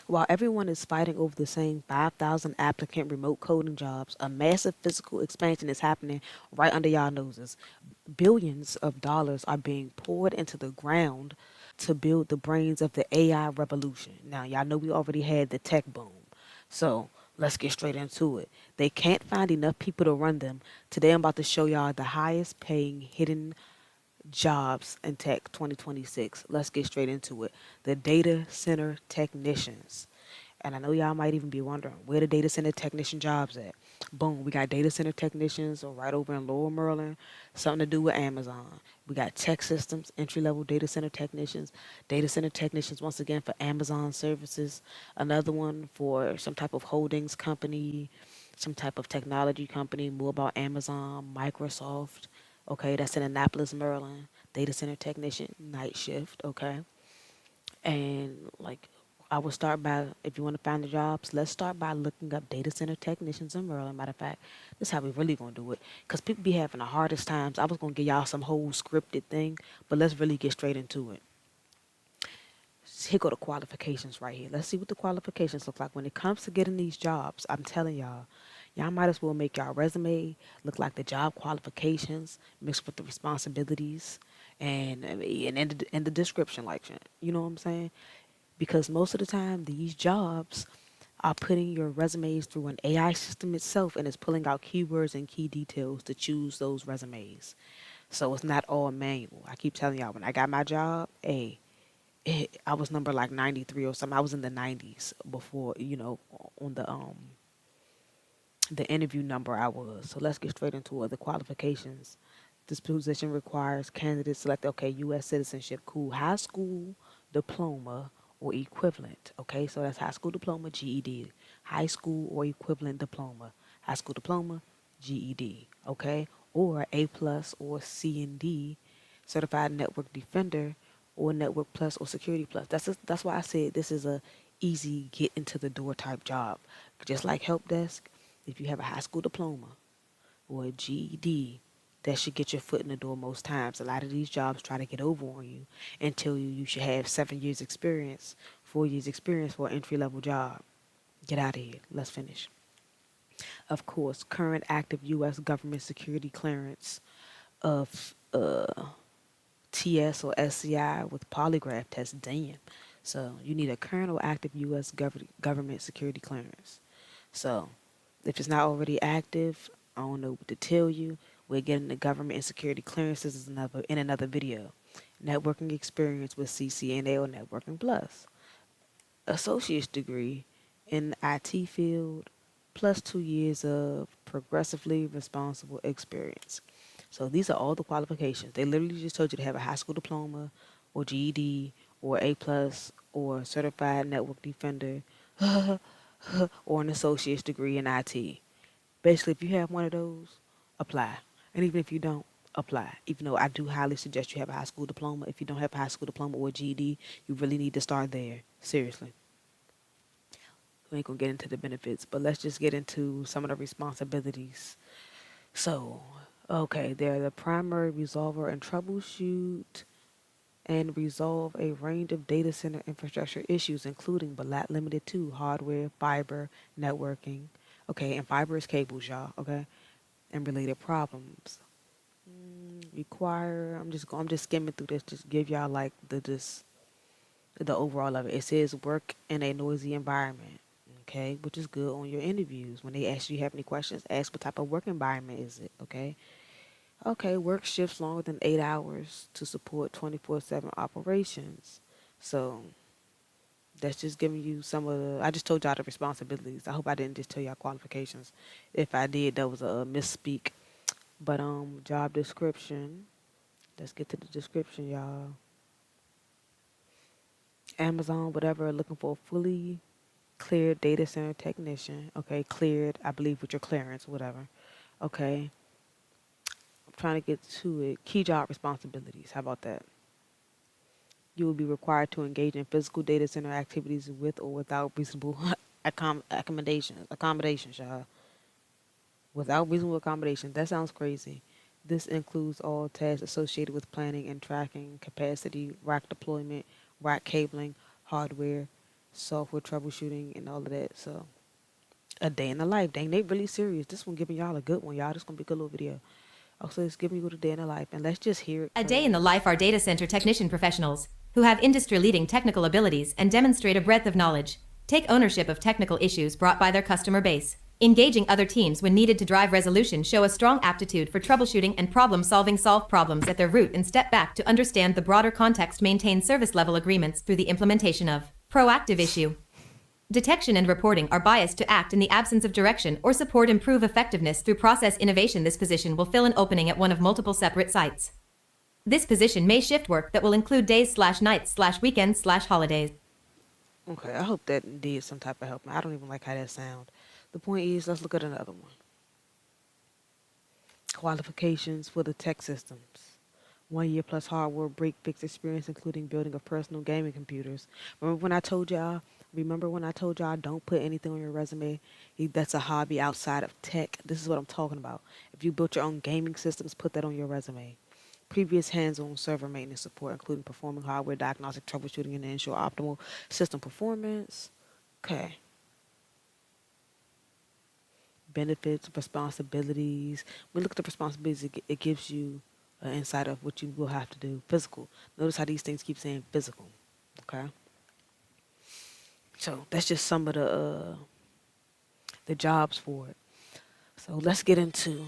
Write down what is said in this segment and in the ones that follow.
While everyone is fighting over the same 5,000 applicant remote coding jobs, a massive physical expansion is happening right under y'all noses. Billions of dollars are being poured into the ground to build the brains of the AI revolution. Now, y'all know we already had the tech boom. So let's get straight into it. They can't find enough people to run them. Today I'm about to show y'all the highest paying hidden jobs in tech 2026. Let's get straight into it. The data center technicians. And I know y'all might even be wondering where the data center technician jobs at. Boom, we got data center technicians right over in Lower Maryland, something to do with Amazon. We got tech systems, entry level data center technicians once again for Amazon services, another one for some type of holdings company, some type of technology company, more about Amazon, Microsoft. Okay, that's in Annapolis, Maryland. Data center technician, night shift. Okay, and like I would start by, if you want to find the jobs, let's start by looking up data center technicians in Maryland. Matter of fact, this is how we really gonna do it, cause people be having the hardest times. I was gonna give y'all some whole scripted thing, but let's really get straight into it. Here go the qualifications right here. Let's see what the qualifications look like when it comes to getting these jobs. I'm telling y'all, y'all might as well make y'all resume look like the job qualifications mixed with the responsibilities and in the description, like, you know what I'm saying? Because most of the time these jobs are putting your resumes through an AI system itself and it's pulling out keywords and key details to choose those resumes. So it's not all manual. I keep telling y'all, when I got my job, I was number like 93 or something. I was in the 90s before, on the interview number I was. So let's get straight into it. The qualifications. This position requires candidates select, okay, U.S. citizenship, cool, high school diploma or equivalent. Okay, so that's high school diploma, GED, high school or equivalent diploma, high school diploma, GED. Okay, or A plus or C and D, certified network defender or network plus or security plus. That's why I said this is a easy get into the door type job. Just like help desk, if you have a high school diploma or a GED, that should get your foot in the door most times. A lot of these jobs try to get over on you and tell you should have 7 years experience, 4 years experience for an entry level job. Get out of here. Let's finish. Of course, current active U.S. government security clearance of TS or SCI with polygraph test. Damn. So you need a current or active U.S. government security clearance. So if it's not already active, I don't know what to tell you. We're getting the government and security clearances is another video. Networking experience with CCNA or Networking Plus. Associate's degree in the IT field plus 2 years of progressively responsible experience. So these are all the qualifications. They literally just told you to have a high school diploma or GED or A plus or certified network defender or an associate's degree in IT. Basically, if you have one of those, apply. And even if you don't, apply. Even though I do highly suggest you have a high school diploma. If you don't have a high school diploma or a GED, you really need to start there. Seriously. We ain't gonna get into the benefits, but let's just get into some of the responsibilities. So, okay, they're the primary resolver and troubleshoot and resolve a range of data center infrastructure issues, including but not limited to hardware, fiber, networking. Okay, and fiber is cables, y'all. Okay, and related problems. Require. I'm just skimming through this. Just give y'all like the overall of it. It says work in a noisy environment. Okay, which is good on your interviews. When they ask you have any questions, ask what type of work environment is it. Okay. Okay, work shifts longer than 8 hours to support 24/7 operations. So that's just giving you some of the. I just told y'all the responsibilities. I hope I didn't just tell y'all qualifications. If I did, that was a misspeak. But job description. Let's get to the description, y'all. Amazon, whatever, looking for a fully cleared data center technician. Okay, cleared, I believe, with your clearance, whatever. Okay, I'm trying to get to it. Key job responsibilities. How about that? You will be required to engage in physical data center activities with or without reasonable accommodations, y'all. Without reasonable accommodations. That sounds crazy. This includes all tasks associated with planning and tracking, capacity, rack deployment, rack cabling, hardware, software troubleshooting, and all of that. So, a day in the life. Dang, they really serious. This one giving y'all a good one, y'all. This gonna be a good little video. Also, it's giving you a day in the life, and let's just hear it. A day in the life are data center technician professionals who have industry-leading technical abilities and demonstrate a breadth of knowledge, take ownership of technical issues brought by their customer base, engaging other teams when needed to drive resolution, show a strong aptitude for troubleshooting and problem-solving, solve problems at their root and step back to understand the broader context, maintain service-level agreements through the implementation of proactive issue detection and reporting, are biased to act in the absence of direction or support, improve effectiveness through process innovation. This position will fill an opening at one of multiple separate sites. This position may shift work that will include days/nights/weekends/holidays. Okay, I hope that did some type of help. I don't even like how that sound. The point is, let's look at another one. Qualifications for the tech systems. 1 year plus hardware break fix experience, including building of personal gaming computers. Remember when I told y'all? Remember when I told y'all don't put anything on your resume that's a hobby outside of tech? This is what I'm talking about. If you built your own gaming systems, put that on your resume. Previous hands-on server maintenance support, including performing hardware diagnostic troubleshooting and to ensure optimal system performance. Okay. Benefits, responsibilities. When we look at the responsibilities, it gives you an insight of what you will have to do. Physical. Notice how these things keep saying physical. Okay. So that's just some of the jobs for it. So let's get into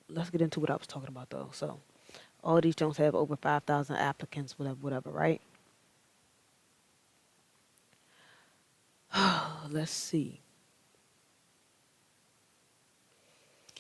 what I was talking about though. So all these jobs have over 5,000 applicants, whatever, right? Let's see.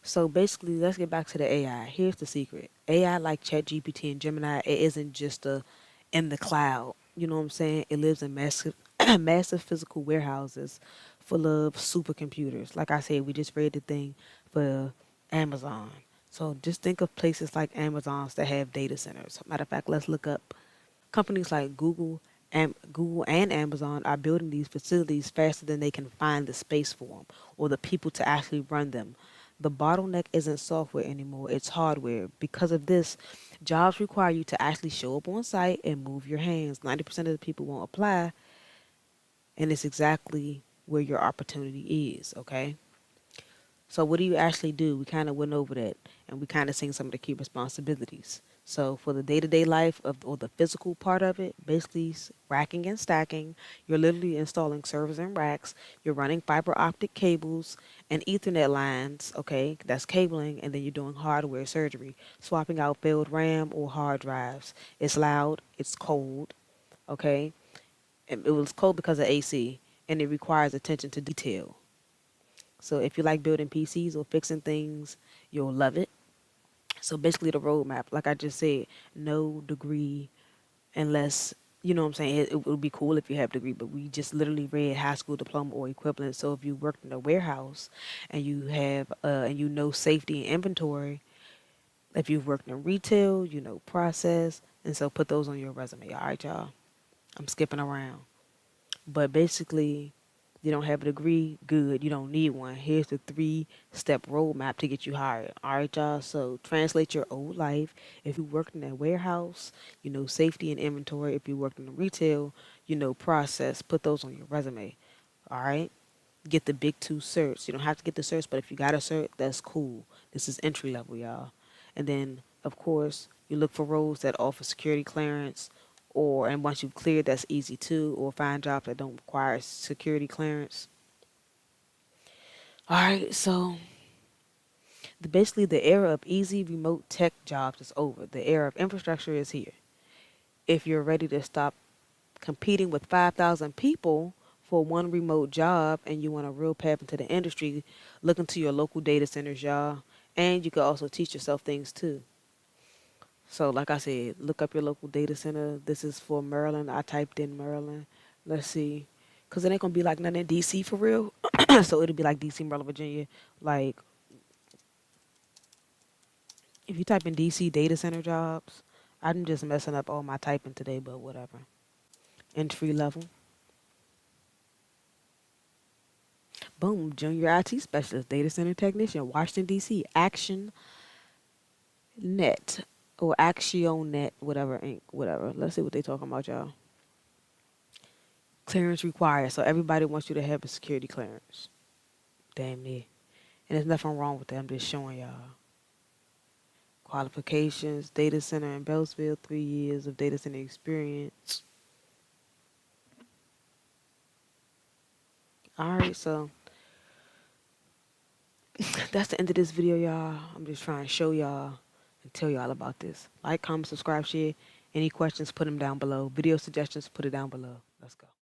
So basically, let's get back to the AI. Here's the secret. AI like ChatGPT and Gemini, it isn't just in the cloud. You know what I'm saying? It lives in massive massive physical warehouses full of supercomputers. Like I said, we just read the thing for Amazon. So just think of places like Amazon's that have data centers. Matter of fact, let's look up companies like Google and Amazon are building these facilities faster than they can find the space for them or the people to actually run them. The bottleneck isn't software anymore, it's hardware. Because of this, jobs require you to actually show up on site and move your hands. 90% of the people won't apply, and it's exactly where your opportunity is, okay? So what do you actually do? We kind of went over that, and we kind of seen some of the key responsibilities. So for the day-to-day life of or the physical part of it, basically racking and stacking, you're literally installing servers and racks. You're running fiber optic cables and Ethernet lines. Okay, that's cabling, and then you're doing hardware surgery, swapping out failed RAM or hard drives. It's loud. It's cold. Okay, and it was cold because of AC, and it requires attention to detail. So if you like building PCs or fixing things, you'll love it. So basically the roadmap, like I just said, no degree unless, you know what I'm saying, it would be cool if you have a degree, but we just literally read high school diploma or equivalent. So if you worked in a warehouse and you have, and you know safety and inventory, if you've worked in retail, you know process, and so put those on your resume. All right, y'all. I'm skipping around. But basically, you don't have a degree, good. You don't need one. Here's the 3-step roadmap to get you hired. All right, y'all. So translate your old life. If you worked in a warehouse, you know safety and inventory. If you worked in retail, you know process. Put those on your resume. All right. Get the big 2 certs. You don't have to get the certs, but if you got a cert, that's cool. This is entry level, y'all. And then, of course, you look for roles that offer security clearance, and once you've cleared, that's easy too, or find jobs that don't require security clearance. All right, so basically the era of easy remote tech jobs is over. The era of infrastructure is here. If you're ready to stop competing with 5,000 people for one remote job and you want a real path into the industry, look into your local data centers, y'all. And you can also teach yourself things too. So, like I said, look up your local data center. This is for Maryland. I typed in Maryland. Let's see. Because it ain't going to be like nothing in D.C. for real. So, it'll be like D.C., Maryland, Virginia. Like, if you type in D.C. data center jobs, I'm just messing up all my typing today, but whatever. Entry level. Boom. Junior IT specialist, data center technician, Washington, D.C. Action Net or Axion Net, whatever, Inc., whatever. Let's see what they talking about, y'all. Clearance required. So everybody wants you to have a security clearance. Damn near. And there's nothing wrong with that. I'm just showing y'all. Qualifications, data center in Beltsville, 3 years of data center experience. Alright, so that's the end of this video, y'all. I'm just trying to show y'all and tell y'all about this. Like, comment, subscribe, share. Any questions, put them down below. Video suggestions, put it down below. Let's go.